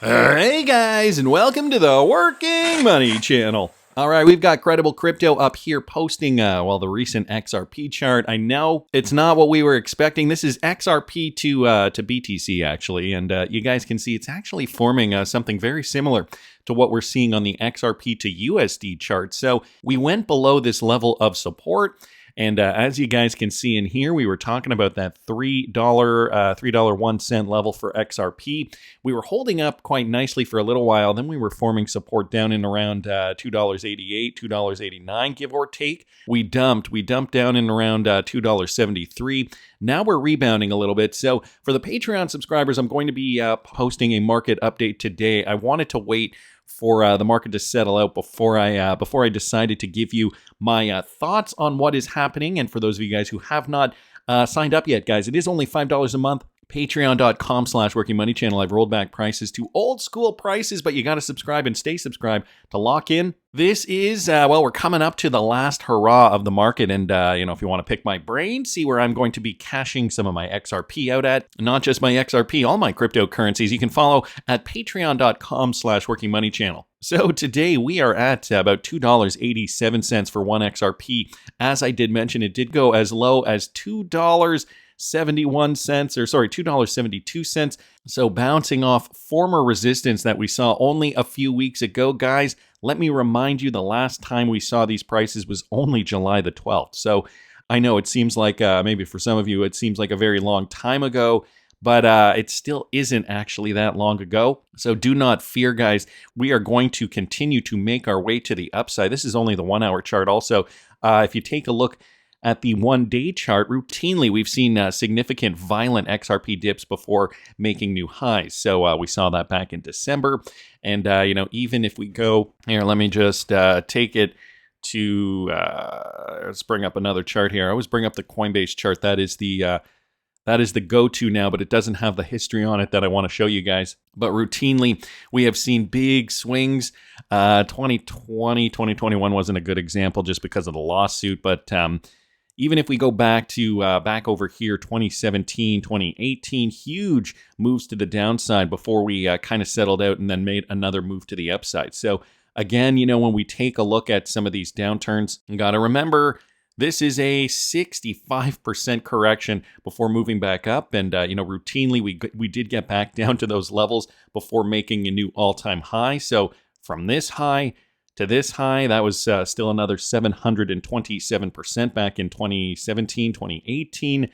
Hey guys, and welcome to the Working Money Channel. All right, we've got Credible Crypto up here posting, the recent XRP chart. I know it's not what we were expecting. This is XRP to BTC, actually, and you guys can see it's actually forming something very similar to what we're seeing on the XRP to USD chart. So we went below this level of support. And as you guys can see in here, we were talking about that $3.01 level for XRP. We were holding up quite nicely for a little while. Then we were forming support down in around $2.88, $2.89, give or take. We dumped down in around $2.73. Now we're rebounding a little bit. So for the Patreon subscribers, I'm going to be posting a market update today. I wanted to wait for the market to settle out before I decided to give you my thoughts on what is happening. And for those of you guys who have not signed up yet, guys, it is only $5 a month. Patreon.com/workingmoneychannel. I've rolled back prices to old school prices, but you got to subscribe and stay subscribed to lock in. This is, we're coming up to the last hurrah of the market. And, if you want to pick my brain, see where I'm going to be cashing some of my XRP out at. Not just my XRP, all my cryptocurrencies. You can follow at patreon.com/workingmoneychannel. So today we are at about $2.87 for one XRP. As I did mention, it did go as low as $2.72. So bouncing off former resistance that we saw only a few weeks ago, guys. Let me remind you, the last time we saw these prices was only July the 12th. So I know it seems like, maybe for some of you, it seems like a very long time ago, but it still isn't actually that long ago. So do not fear, guys. We are going to continue to make our way to the upside. This is only the 1 hour chart. Also, if you take a look at the 1 day chart, routinely we've seen significant violent XRP dips before making new highs. So we saw that back in December. And, even if we go here, let me just take it to, let's bring up another chart here. I always bring up the Coinbase chart. That is the go-to now, but it doesn't have the history on it that I want to show you guys. But routinely, we have seen big swings. 2020, 2021 wasn't a good example just because of the lawsuit, but even if we go back over here, 2017, 2018, huge moves to the downside before we kind of settled out and then made another move to the upside. So again, when we take a look at some of these downturns, you got to remember, this is a 65% correction before moving back up. And, routinely we did get back down to those levels before making a new all-time high. So from this high to this high, that was still another 727% back in 2017, 2018.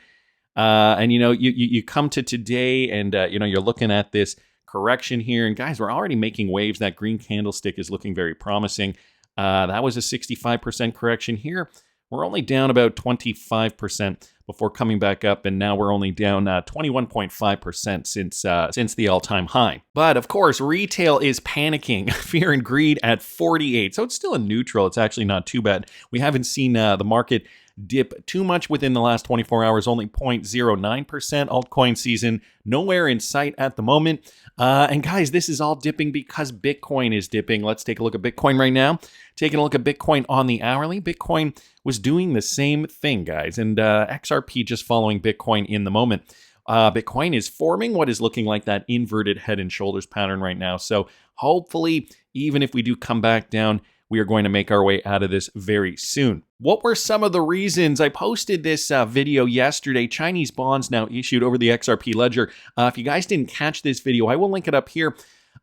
And, you come to today and, you're looking at this correction here. And guys, we're already making waves. That green candlestick is looking very promising. That was a 65% correction here. We're only down about 25% before coming back up, and now we're only down 21.5% since the all-time high. But of course, retail is panicking. Fear and greed at 48, so it's still a neutral. It's actually not too bad. We haven't seen the market dip too much within the last 24 hours, only 0.09%. Altcoin season nowhere in sight at the moment. And guys, this is all dipping because Bitcoin is dipping. Let's take a look at Bitcoin right now. Taking a look at Bitcoin on the hourly. Bitcoin was doing the same thing, guys, and XRP just following Bitcoin in the moment. Bitcoin is forming what is looking like that inverted head and shoulders pattern right now. So hopefully, even if we do come back down, we are going to make our way out of this very soon. What were some of the reasons? I posted this video yesterday. Chinese bonds now issued over the XRP Ledger. If you guys didn't catch this video, I will link it up here.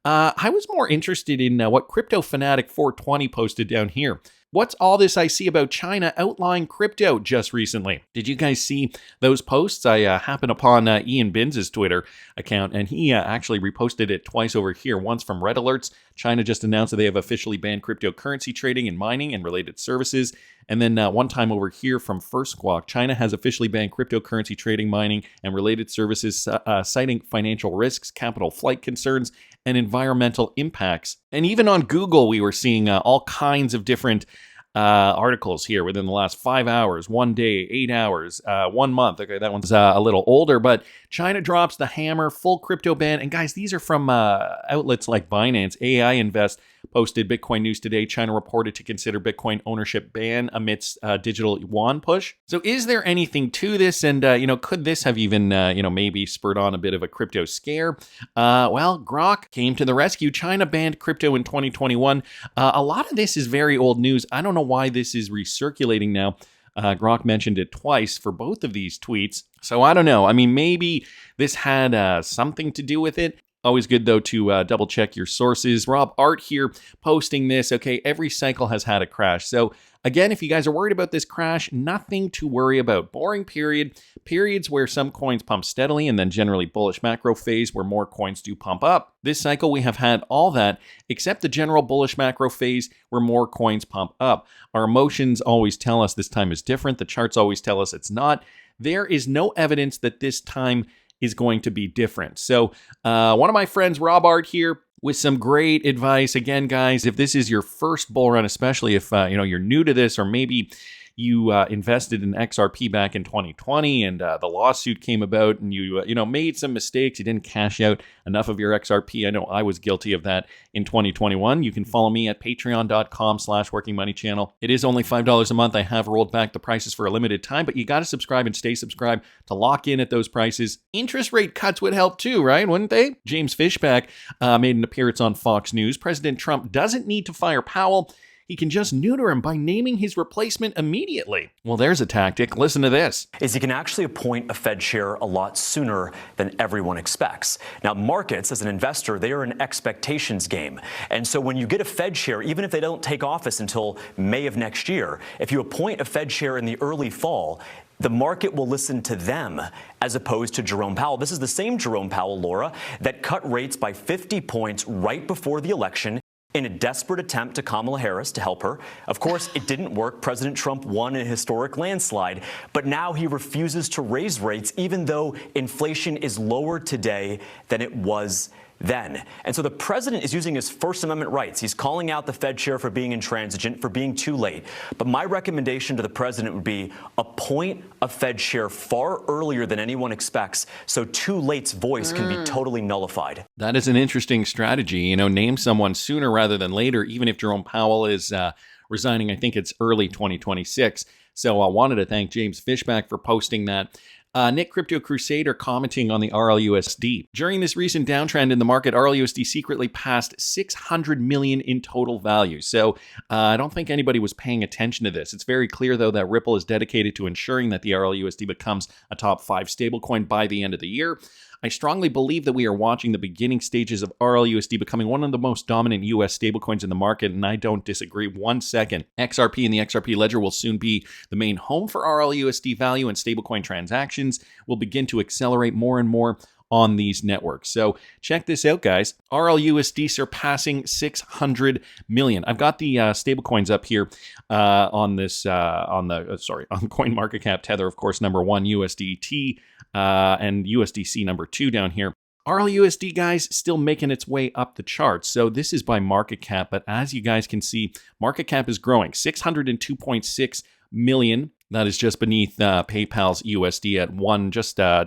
I was more interested in what Crypto Fanatic 420 posted down here. What's all this I see about China outlawing crypto just recently? Did you guys see those posts? I happened upon Ian Binns' Twitter account, and he actually reposted it twice over here. Once from Red Alerts. China just announced that they have officially banned cryptocurrency trading and mining and related services. And then one time over here from First Squawk, China has officially banned cryptocurrency trading, mining, and related services, citing financial risks, capital flight concerns, and environmental impacts. And even on Google, we were seeing all kinds of different articles here within the last 5 hours, 1 day, 8 hours, 1 month. Okay, that one's a little older, but China drops the hammer, full crypto ban. And guys, these are from outlets like Binance, AI Invest, posted Bitcoin news today. China reported to consider Bitcoin ownership ban amidst digital yuan push. So is there anything to this? And, could this have even, maybe spurred on a bit of a crypto scare? Well, Grok came to the rescue. China banned crypto in 2021. A lot of this is very old news. I don't know why this is recirculating now. Grok mentioned it twice for both of these tweets. So I don't know. I mean, maybe this had something to do with it. Always good, though, to double check your sources. Rob Art here posting this. Okay, every cycle has had a crash. So again, if you guys are worried about this crash, nothing to worry about. Boring period. Periods where some coins pump steadily and then generally bullish macro phase where more coins do pump up. This cycle, we have had all that except the general bullish macro phase where more coins pump up. Our emotions always tell us this time is different. The charts always tell us it's not. There is no evidence that this time is going to be different. So one of my friends, Rob Art here, with some great advice. Again, guys, if this is your first bull run, especially if you're new to this, or maybe you invested in XRP back in 2020 and the lawsuit came about and you made some mistakes, you didn't cash out enough of your XRP. I know I was guilty of that in 2021. You can follow me at patreon.com/workingmoneychannel. It is only $5 a month. I have rolled back the prices for a limited time, but you got to subscribe and stay subscribed to lock in at those prices. Interest rate cuts would help too, right? Wouldn't they? James Fishback made an appearance on Fox News. President Trump doesn't need to fire Powell. He can just neuter him by naming his replacement immediately. Well, there's a tactic. Listen to this. Is he can actually appoint a Fed chair a lot sooner than everyone expects. Now, markets, as an investor, they are an expectations game. And so when you get a Fed chair, even if they don't take office until May of next year, if you appoint a Fed chair in the early fall, the market will listen to them as opposed to Jerome Powell. This is the same Jerome Powell, Laura, that cut rates by 50 points right before the election in a desperate attempt to Kamala Harris to help her. Of course, it didn't work. President Trump won in a historic landslide, but now he refuses to raise rates even though inflation is lower today than it was then. And so the president is using his First Amendment rights. He's calling out the Fed chair for being intransigent, for being too late. But my recommendation to the president would be appoint a Fed chair far earlier than anyone expects, so too late's voice can be totally nullified. That is an interesting strategy. Name someone sooner rather than later, even if Jerome Powell is resigning. I think it's early 2026. So I wanted to thank James Fishback for posting that. Nick Crypto Crusader commenting on the RLUSD. During this recent downtrend in the market, RLUSD secretly passed 600 million in total value. So I don't think anybody was paying attention to this. It's very clear, though, that Ripple is dedicated to ensuring that the RLUSD becomes a top 5 stablecoin by the end of the year. I strongly believe that we are watching the beginning stages of RLUSD becoming one of the most dominant US stablecoins in the market, and I don't disagree 1 second. XRP and the XRP Ledger will soon be the main home for RLUSD value, and stablecoin transactions will begin to accelerate more and more on these networks. So check this out, guys. RLUSD surpassing 600 million. I've got the stablecoins up here on this on CoinMarketCap. Tether, of course, number 1, USDT, and USDC number 2 down here. RLUSD, guys, still making its way up the charts. So this is by market cap, but as you guys can see, market cap is growing. 602.6 million. That is just beneath PayPal's USD at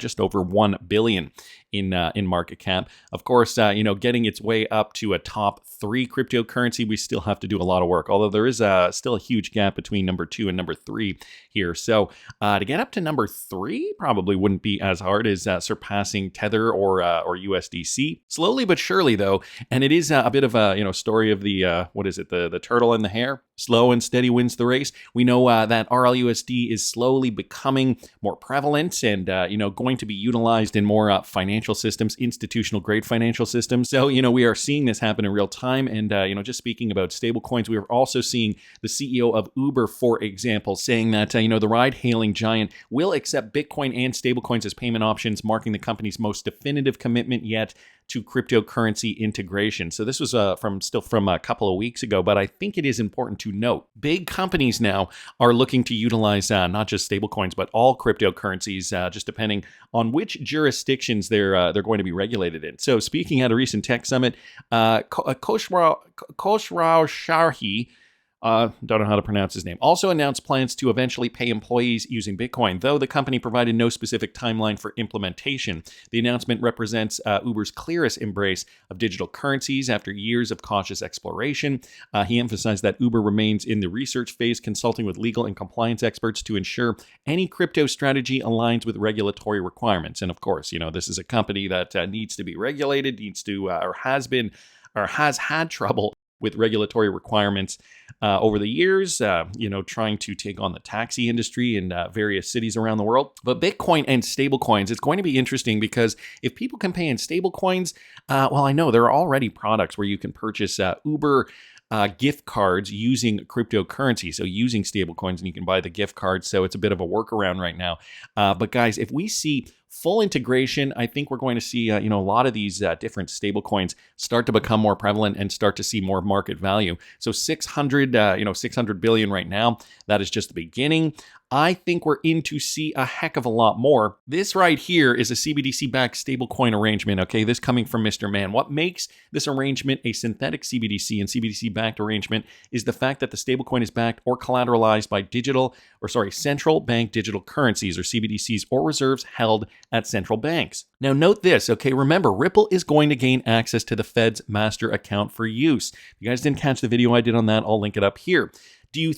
just over 1 billion in market cap. Of course, getting its way up to a top 3 cryptocurrency, we still have to do a lot of work. Although there is still a huge gap between number 2 and number 3 here. So to get up to number 3 probably wouldn't be as hard as surpassing Tether or USDC. Slowly but surely, though, and it is a bit of a story of the turtle and the hare. Slow and steady wins the race. We know that RLUSD is slowly becoming more prevalent and going to be utilized in more financial systems, institutional grade financial systems. So we are seeing this happen in real time. And just speaking about stablecoins, we are also seeing the CEO of Uber, for example, saying that the ride-hailing giant will accept Bitcoin and stablecoins as payment options, marking the company's most definitive commitment yet to cryptocurrency integration. So this was from a couple of weeks ago, but I think it is important to note big companies now are looking to utilize not just stablecoins, but all cryptocurrencies, just depending on which jurisdictions they're going to be regulated in. So speaking at a recent tech summit, Khosrow Sharhi, don't know how to pronounce his name, also announced plans to eventually pay employees using Bitcoin, though the company provided no specific timeline for implementation. The announcement represents Uber's clearest embrace of digital currencies after years of cautious exploration. He emphasized that Uber remains in the research phase, consulting with legal and compliance experts to ensure any crypto strategy aligns with regulatory requirements. And of course, this is a company that needs to be regulated, needs to, or has been, or has had trouble with regulatory requirements over the years, trying to take on the taxi industry in various cities around the world. But Bitcoin and stablecoins, it's going to be interesting because if people can pay in stablecoins, I know there are already products where you can purchase Uber gift cards using cryptocurrency, so using stablecoins, and you can buy the gift cards. So it's a bit of a workaround right now. But guys, if we see full integration, I think we're going to see a lot of these different stablecoins start to become more prevalent and start to see more market value. So 600 billion right now. That is just the beginning. I think we're in to see a heck of a lot more. This right here is a CBDC-backed stablecoin arrangement, okay? This coming from Mr. Man. What makes this arrangement a synthetic CBDC and CBDC-backed arrangement is the fact that the stablecoin is backed or collateralized by central bank digital currencies, or CBDCs, or reserves held at central banks. Now note this, okay? Remember, Ripple is going to gain access to the Fed's master account for use. If you guys didn't catch the video I did on that, I'll link it up here. Do you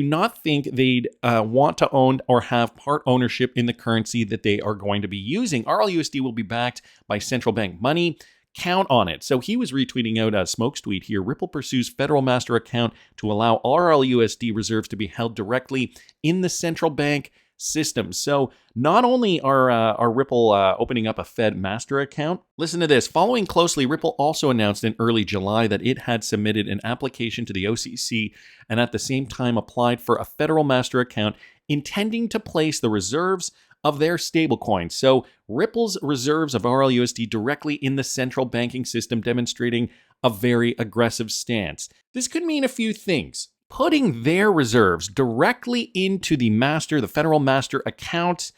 not think they'd want to own or have part ownership in the currency that they are going to be using? RLUSD will be backed by central bank money. Count on it. So he was retweeting out a Smoke's tweet here. Ripple pursues federal master account to allow RLUSD reserves to be held directly in the central bank system. So not only are Ripple opening up a Fed master account, listen to this. Following closely, Ripple also announced in early July that it had submitted an application to the OCC and at the same time applied for a federal master account, intending to place the reserves of their stablecoin. So Ripple's reserves of RLUSD directly in the central banking system, demonstrating a very aggressive stance. This could mean a few things. Putting their reserves directly into the federal master account.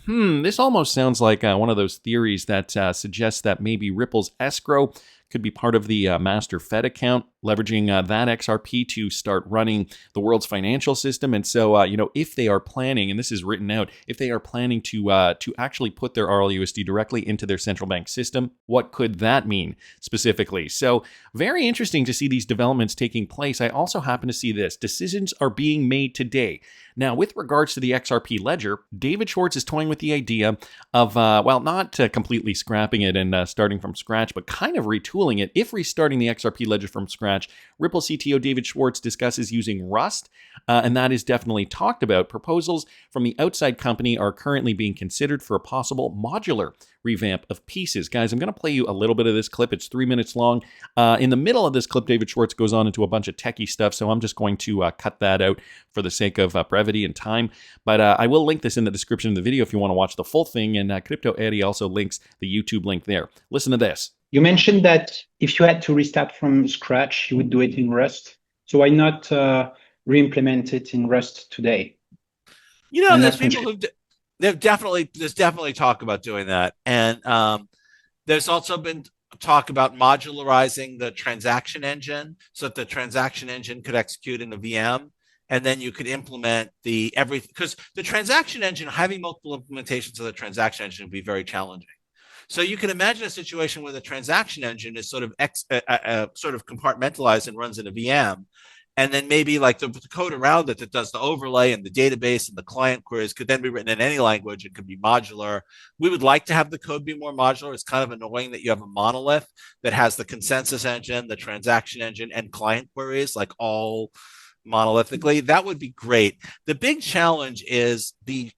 This almost sounds like one of those theories that suggests that maybe Ripple's escrow could be part of the master Fed account, leveraging that XRP to start running the world's financial system. And so, if they are planning, and this is written out, if they are planning to actually put their RLUSD directly into their central bank system, what could that mean specifically? So very interesting to see these developments taking place. I also happen to see this. Decisions are being made today. Now, with regards to the XRP Ledger, David Schwartz is toying with the idea of, not completely scrapping it and starting from scratch, but kind of retooling it. If restarting the XRP Ledger from scratch, Ripple CTO David Schwartz discusses using Rust, and that is definitely talked about. Proposals from the outside company are currently being considered for a possible modular revamp of pieces. Guys, I'm going to play you a little bit of this clip. It's 3 minutes long. In the middle of this clip, David Schwartz goes on into a bunch of techie stuff, so I'm just going to cut that out for the sake of brevity and time. But I will link this in the description of the video if you want to watch the full thing, and Crypto Eddie also links the YouTube link there. Listen to this. You mentioned that if you had to restart from scratch, you would do it in Rust. So why not re-implement it in Rust today? There's people who there's definitely talk about doing that, and there's also been talk about modularizing the transaction engine so that the transaction engine could execute in a VM, and then you could implement because the transaction engine, having multiple implementations of the transaction engine would be very challenging. So you can imagine a situation where the transaction engine is sort of compartmentalized and runs in a VM. And then maybe like the code around it that does the overlay and the database and the client queries could then be written in any language. It could be modular. We would like to have the code be more modular. It's kind of annoying that you have a monolith that has the consensus engine, the transaction engine, and client queries like all monolithically. That would be great. The big challenge is the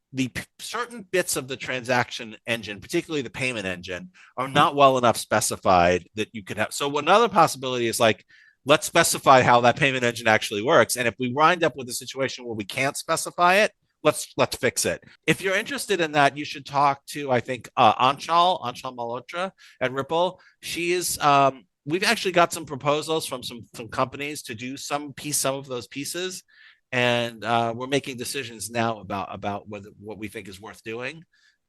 certain bits of the transaction engine, particularly the payment engine, are not well enough specified that you could have. So another possibility is like, let's specify how that payment engine actually works. And if we wind up with a situation where we can't specify it, let's fix it. If you're interested in that, you should talk to, I think, Anshal Malhotra at Ripple. She is, we've actually got some proposals from some companies to do some of those pieces. And we're making decisions now about what we think is worth doing.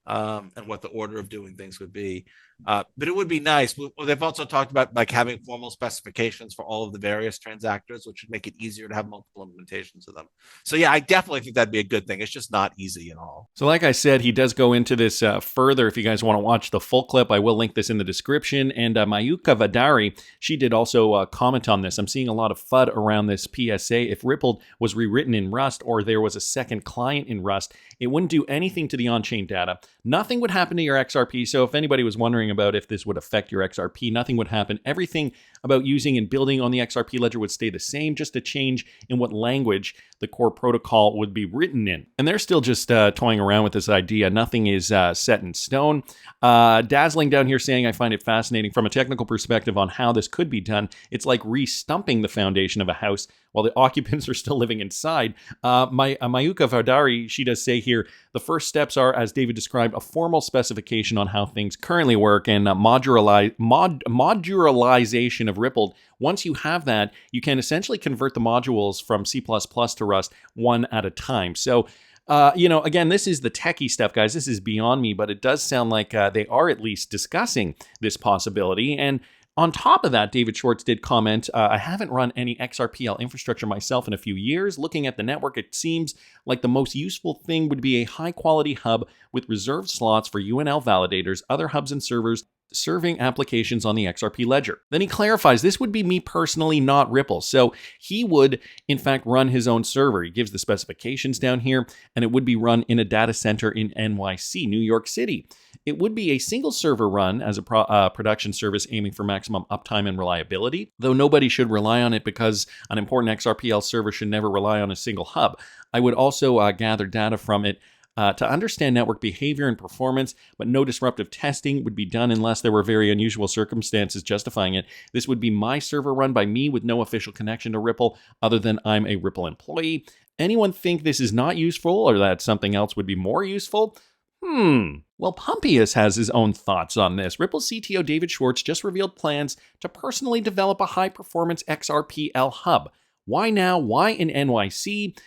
and what the order of doing things would be. But it would be nice. Well, they've also talked about like having formal specifications for all of the various transactors, which would make it easier to have multiple implementations of them. So yeah, I definitely think that'd be a good thing. It's just not easy at all. So like I said, he does go into this further. If you guys want to watch the full clip, I will link this in the description. And Mayuka Vadari, she did also comment on this. I'm seeing a lot of FUD around this PSA. If Ripple was rewritten in Rust or there was a second client in Rust, it wouldn't do anything to the on-chain data. Nothing would happen to your XRP. So if anybody was wondering about if this would affect your XRP, nothing would happen. Everything about using and building on the XRP ledger would stay the same, just a change in what language the core protocol would be written in. And they're still just toying around with this idea. Nothing is set in stone. Dazzling down here saying, I find it fascinating from a technical perspective on how this could be done. It's like re-stumping the foundation of a house while the occupants are still living inside. Mayuka Vadari, she does say here, the first steps are, as David described, a formal specification on how things currently work and modularization of Ripple. Once you have that, you can essentially convert the modules from C++ to Rust one at a time. So, again, this is the techie stuff, guys. This is beyond me, but it does sound like they are at least discussing this possibility. And on top of that, David Schwartz did comment, I haven't run any XRPL infrastructure myself in a few years. Looking at the network, it seems like the most useful thing would be a high-quality hub with reserved slots for UNL validators, other hubs and servers serving applications on the XRP Ledger. Then he clarifies, this would be me personally, not Ripple. So he would, in fact, run his own server. He gives the specifications down here, and it would be run in a data center in NYC, New York City. It would be a single server run as a production service aiming for maximum uptime and reliability, though nobody should rely on it because an important XRPL server should never rely on a single hub. I would also gather data from it to understand network behavior and performance, but no disruptive testing would be done unless there were very unusual circumstances justifying it. This would be my server run by me with no official connection to Ripple other than I'm a Ripple employee. Anyone think this is not useful or that something else would be more useful? Well, Pompeius has his own thoughts on this. Ripple CTO David Schwartz just revealed plans to personally develop a high-performance XRPL hub. Why now? Why in NYC?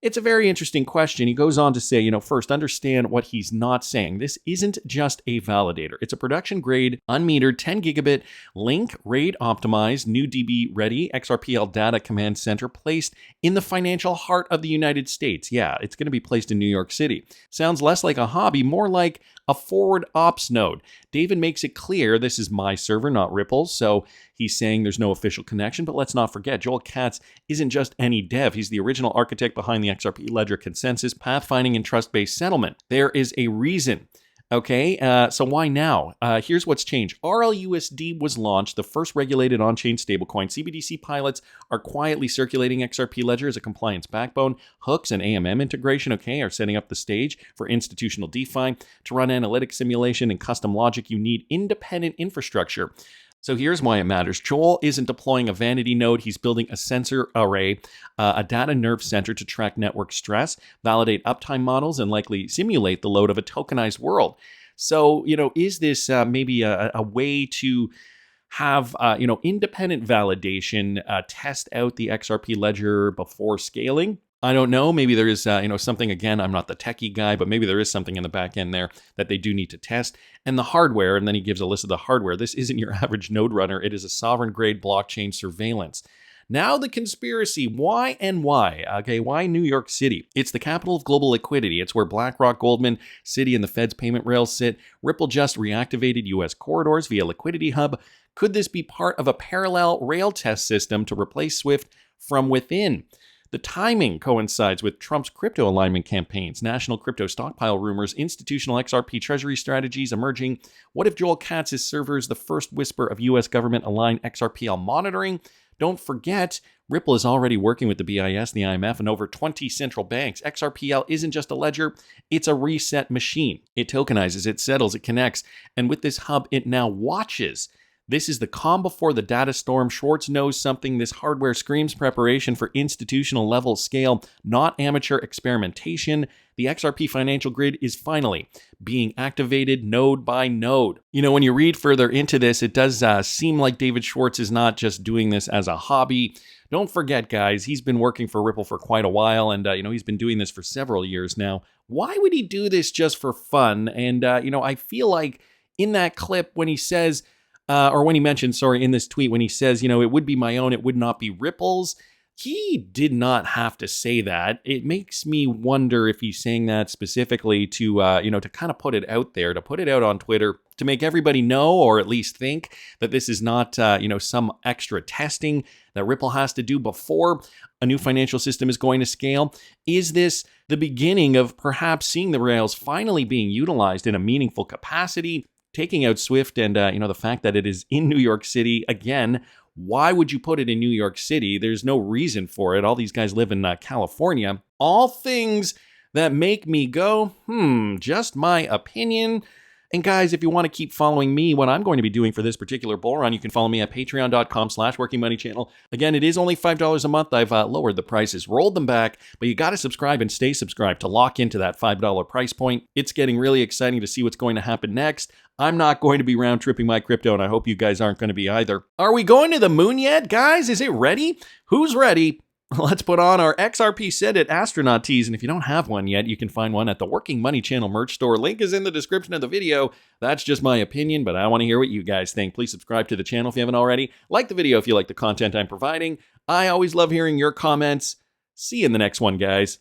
It's a very interesting question. He goes on to say, first, understand what he's not saying. This isn't just a validator. It's a production-grade, unmetered, 10 gigabit link, RAID optimized, new DB ready XRPL data command center placed in the financial heart of the United States. Yeah, it's going to be placed in New York City. Sounds less like a hobby, more like a forward ops node. David makes it clear this is my server, not Ripple's, so he's saying there's no official connection, but let's not forget, Joel Katz isn't just any dev. He's the original architect behind the XRP Ledger consensus, pathfinding, and trust-based settlement. There is a reason. Okay, so why now? Here's what's changed. RLUSD was launched, the first regulated on-chain stablecoin. CBDC pilots are quietly circulating XRP Ledger as a compliance backbone. Hooks and AMM integration, are setting up the stage for institutional DeFi. To run analytic simulation and custom logic, you need independent infrastructure. So here's why it matters. Joel isn't deploying a vanity node. He's building a sensor array, a data nerve center to track network stress, validate uptime models, and likely simulate the load of a tokenized world. So, is this maybe a way to have, independent validation, test out the XRP Ledger before scaling? I don't know. Maybe there is, something, again, I'm not the techie guy, but maybe there is something in the back end there that they do need to test. And the hardware, and then he gives a list of the hardware. This isn't your average node runner. It is a sovereign grade blockchain surveillance. Now the conspiracy, why and why? Okay, why New York City? It's the capital of global liquidity. It's where BlackRock, Goldman, Citi, and the Fed's payment rails sit. Ripple just reactivated U.S. corridors via Liquidity Hub. Could this be part of a parallel rail test system to replace SWIFT from within? The timing coincides with Trump's crypto alignment campaigns, national crypto stockpile rumors, institutional XRP treasury strategies emerging. What if Joel Katz's server is the first whisper of U.S. government-aligned XRPL monitoring? Don't forget, Ripple is already working with the BIS, the IMF, and over 20 central banks. XRPL isn't just a ledger, it's a reset machine. It tokenizes, it settles, it connects, and with this hub, it now watches. This is the calm before the data storm. Schwartz knows something. This hardware screams preparation for institutional level scale, not amateur experimentation. The XRP financial grid is finally being activated node by node. When you read further into this, it does seem like David Schwartz is not just doing this as a hobby. Don't forget, guys, he's been working for Ripple for quite a while, and he's been doing this for several years now. Why would he do this just for fun? And I feel like in that clip when he says, or when he mentioned, sorry, in this tweet when he says, it would be my own, it would not be Ripple's. He did not have to say that. It makes me wonder if he's saying that specifically to, to kind of put it out there, to put it out on Twitter, to make everybody know, or at least think that this is not, some extra testing that Ripple has to do before a new financial system is going to scale. Is this the beginning of perhaps seeing the rails finally being utilized in a meaningful capacity, taking out Swift and, the fact that it is in New York City again? Why would you put it in New York City? There's no reason for it. All these guys live in California. All things that make me go, just my opinion. And guys, if you want to keep following me, what I'm going to be doing for this particular bull run, you can follow me at patreon.com/workingmoneychannel. Again, it is only $5 a month. I've lowered the prices, rolled them back, but you got to subscribe and stay subscribed to lock into that $5 price point. It's getting really exciting to see what's going to happen next. I'm not going to be round tripping my crypto, and I hope you guys aren't going to be either. Are we going to the moon yet, guys? Is it ready? Who's ready? Let's put on our XRP Said It astronaut tees, and if you don't have one yet, you can find one at the Working Money Channel merch store. Link is in the description of the video. That's just my opinion, but I want to hear what you guys think. Please subscribe to the channel if you haven't already. Like the video if you like the content I'm providing. I always love hearing your comments. See you in the next one, guys.